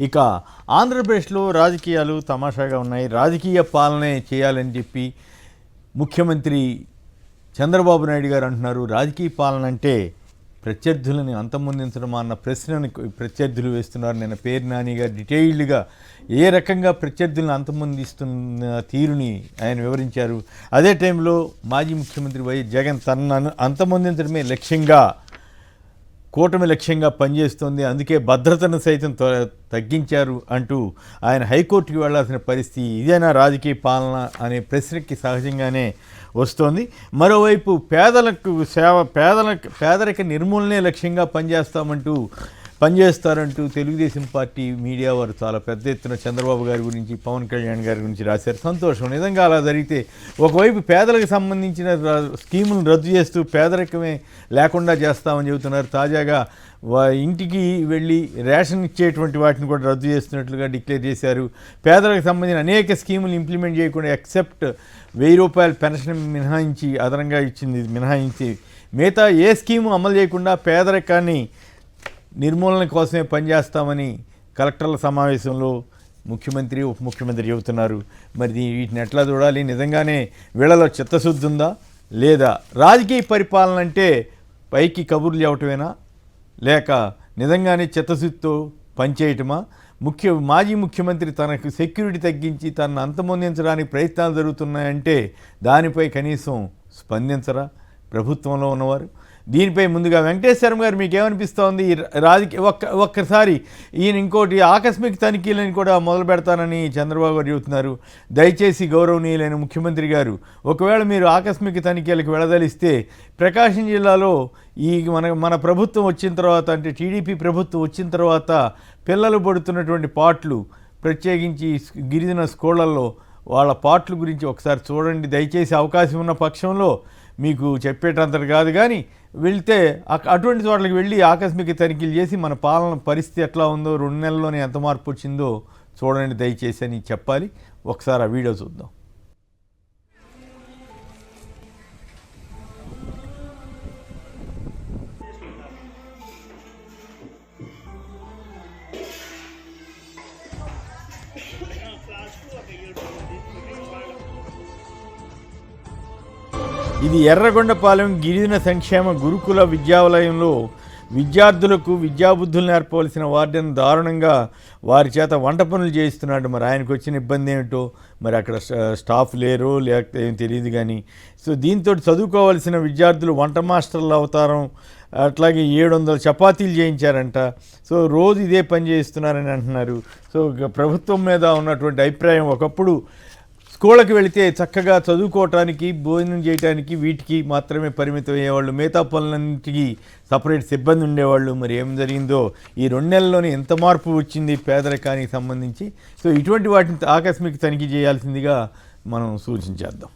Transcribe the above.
ఇక ఆంధ్రప్రదేశ్లో రాజకీయాలు తమాషాగా ఉన్నాయి. రాజకీయ పాలనే చేయాలని చెప్పి ముఖ్యమంత్రి చంద్రబాబు నాయుడు గారు అంటున్నారు. రాజకీయ పాలన అంటే ప్రత్యర్థులని అంతమొందించడం అన్న ప్రశ్నని ప్రత్యర్థులు వేస్తున్నారు. నేను పేరు నాని గారు డీటెయిల్డ్గా ఏ రకంగా ప్రత్యర్థులను అంతమొందిస్తున్న తీరుని ఆయన వివరించారు. అదే టైంలో మాజీ ముఖ్యమంత్రి వైఎస్ జగన్ తనను అంతమొందించడమే లక్ష్యంగా కూటమి లక్ష్యంగా పనిచేస్తోంది, అందుకే భద్రతను సైతం తగ్గించారు అంటూ ఆయన హైకోర్టుకి వెళ్లాల్సిన పరిస్థితి. ఇదేనా రాజకీయ పాలన అనే ప్రశ్నకి సహజంగానే వస్తోంది. మరోవైపు పేదరిక నిర్మూలనే లక్ష్యంగా పనిచేస్తారంటూ తెలుగుదేశం పార్టీ మీడియా వారు చాలా పెద్ద ఎత్తున చంద్రబాబు గారి గురించి, పవన్ కళ్యాణ్ గారి గురించి రాశారు. సంతోషం, నిజంగా అలా జరిగితే. ఒకవైపు పేదలకు సంబంధించిన స్కీములను రద్దు చేస్తూ పేదరికమే లేకుండా చేస్తామని చెబుతున్నారు. తాజాగా ఇంటికి వెళ్ళి రేషన్ ఇచ్చేటువంటి వాటిని కూడా రద్దు చేస్తున్నట్లుగా డిక్లేర్ చేశారు. పేదలకు సంబంధించిన అనేక స్కీములు ఇంప్లిమెంట్ చేయకుండా ఎక్సెప్ట్ 1000 రూపాయల పెన్షన్ మినహాయించి, అదనంగా ఇచ్చింది మినహాయించి మిగతా ఏ స్కీము అమలు చేయకుండా పేదరికాన్ని నిర్మూలన కోసమే పనిచేస్తామని కలెక్టర్ల సమావేశంలో ముఖ్యమంత్రి, ఉప ముఖ్యమంత్రి చెబుతున్నారు. మరి వీటిని ఎట్లా చూడాలి? నిజంగానే వీళ్ళలో చిత్తశుద్ధి ఉందా లేదా? రాజకీయ పరిపాలన అంటే పైకి కబుర్లు చెప్పటమేనా, లేక నిజంగానే చిత్తశుద్ధితో పనిచేయటమా? మాజీ ముఖ్యమంత్రి తనకు సెక్యూరిటీ తగ్గించి తనను అంతమొందించడానికి ప్రయత్నాలు జరుగుతున్నాయంటే దానిపై కనీసం స్పందించరా ప్రభుత్వంలో ఉన్నవారు? దీనిపై ముందుగా వెంకటేశ్వరం గారు మీకేమనిపిస్తోంది? ఒక్కసారి ఈయన ఇంకోటి ఆకస్మిక తనిఖీలను కూడా మొదలు పెడతానని చంద్రబాబు గారు చెబుతున్నారు. దయచేసి గౌరవనీయులైన ముఖ్యమంత్రి గారు, ఒకవేళ మీరు ఆకస్మిక తనిఖీలకు వెళ్ళదలిస్తే ప్రకాశం జిల్లాలో మన ప్రభుత్వం వచ్చిన తర్వాత, అంటే టీడీపీ ప్రభుత్వం వచ్చిన తర్వాత పిల్లలు పడుతున్నటువంటి పాటలు, ప్రత్యేకించి గిరిజన స్కూళ్ళల్లో వాళ్ళ పాటల గురించి ఒకసారి చూడండి. దయచేసి అవకాశం ఉన్న పక్షంలో మీకు చెప్పేటంతటి కాదు, కానీ వెళ్తే అటువంటి చోట్లకి వెళ్ళి ఆకస్మిక తనిఖీలు చేసి మన పాలన పరిస్థితి ఎట్లా ఉందో, 2 నెలల్లోనే ఎంత మార్పు వచ్చిందో చూడండి దయచేసి అని చెప్పాలి. ఒకసారి ఆ వీడియో చూద్దాం. ఇది ఎర్రగొండపాలెం గిరిజన సంక్షేమ గురుకుల విద్యాలయంలో విద్యార్థులకు విద్యాబుద్ధులు నేర్పవలసిన వార్డెన్ దారుణంగా వారి చేత వంట పనులు చేయిస్తున్నాడు. మరి ఆయనకు వచ్చిన ఇబ్బంది ఏమిటో, మరి అక్కడ స్టాఫ్ లేరో లేకపోతే ఏం తెలియదు కానీ. సో దీంతో చదువుకోవాల్సిన విద్యార్థులు వంట మాస్టర్ల అవతారం, అట్లాగే 700 చపాతీలు చేయించారంట. సో రోజు ఇదే పని చేయిస్తున్నారని అంటున్నారు. సో ప్రభుత్వం మీద ఉన్నటువంటి అభిప్రాయం, ఒకప్పుడు స్కూళ్ళకి వెళితే చక్కగా చదువుకోవటానికి, భోజనం చేయడానికి వీటికి మాత్రమే పరిమితం అయ్యేవాళ్ళు, మిగతా పనులన్నింటికి సపరేట్ సిబ్బంది ఉండేవాళ్ళు. మరి ఏం జరిగిందో, ఈ 2 నెలల్లోనే ఎంత మార్పు వచ్చింది పేదరికానికి సంబంధించి. సో ఇటువంటి వాటిని ఆకస్మిక తనిఖీ చేయాల్సిందిగా మనం సూచించేద్దాం.